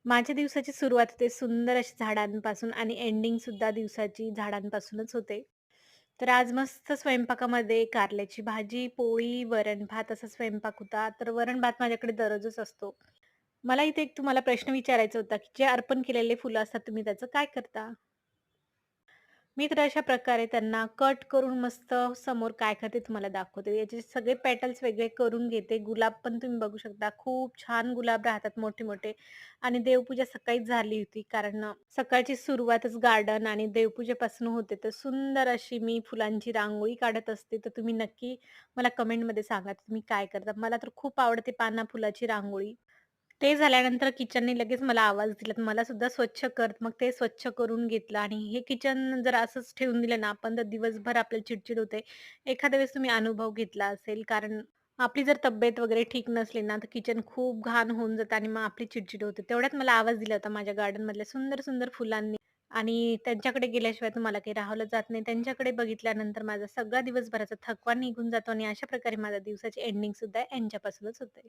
माझ्या दिवसाची सुरुवात होते सुंदर अशा झाडांपासून आणि एंडिंग सुद्धा दिवसाची झाडांपासूनच होते. तर आज मस्त स्वयंपाकामध्ये कारल्याची भाजी, पोळी, वरण-भात असा स्वयंपाक होता. तर वरण-भात माझ्याकडे दररोजच असतो. मला इथे एक तुम्हाला प्रश्न विचारायचा होता, की जे अर्पण केलेले फुलं असतात तुम्ही त्याचं काय करता? मी तर अशा प्रकारे त्यांना कट करून मस्त समोर काय करते तुम्हाला दाखवते. याचे सगळे पेटल्स वेगळे करून घेते. गुलाब पण तुम्ही बघू शकता. खूप छान गुलाब राहतात मोठे-मोठे आणि देवपूजा सकाळीच झाली होती. कारण सकाळची सुरुवातच गार्डन आणि देवपूजेपासून होते. तर सुंदर अशी मी फुलांची रांगोळी काढत असते. तर तुम्ही नक्की मला कमेंटमध्ये सांगा तुम्ही काय करता. मला तर खूप आवडते पाना फुलाची रांगोळी. ते झाल्यानंतर किचनने लगेच मला आवाज दिला, तर मला सुद्धा स्वच्छ कर. मग ते स्वच्छ करून घेतलं आणि हे किचन जर असंच ठेवून दिलं ना आपण, तर दिवसभर आपल्याला चिडचिड होते. एखाद्या वेळेस तुम्ही अनुभव घेतला असेल, कारण आपली जर तब्येत वगैरे ठीक नसली ना, तर किचन खूप घाण होऊन जातं आणि मग आपली चिडचिड होते. तेवढ्यात मला आवाज दिला होता माझ्या गार्डनमधल्या सुंदर, सुंदर फुलांनी आणि त्यांच्याकडे गेल्याशिवाय तर मला काही राहावलं जात नाही. त्यांच्याकडे बघितल्यानंतर माझा सगळा दिवसभराचा थकवा निघून जातो आणि अशा प्रकारे माझ्या दिवसाची एंडिंग सुद्धा यांच्यापासूनच होते.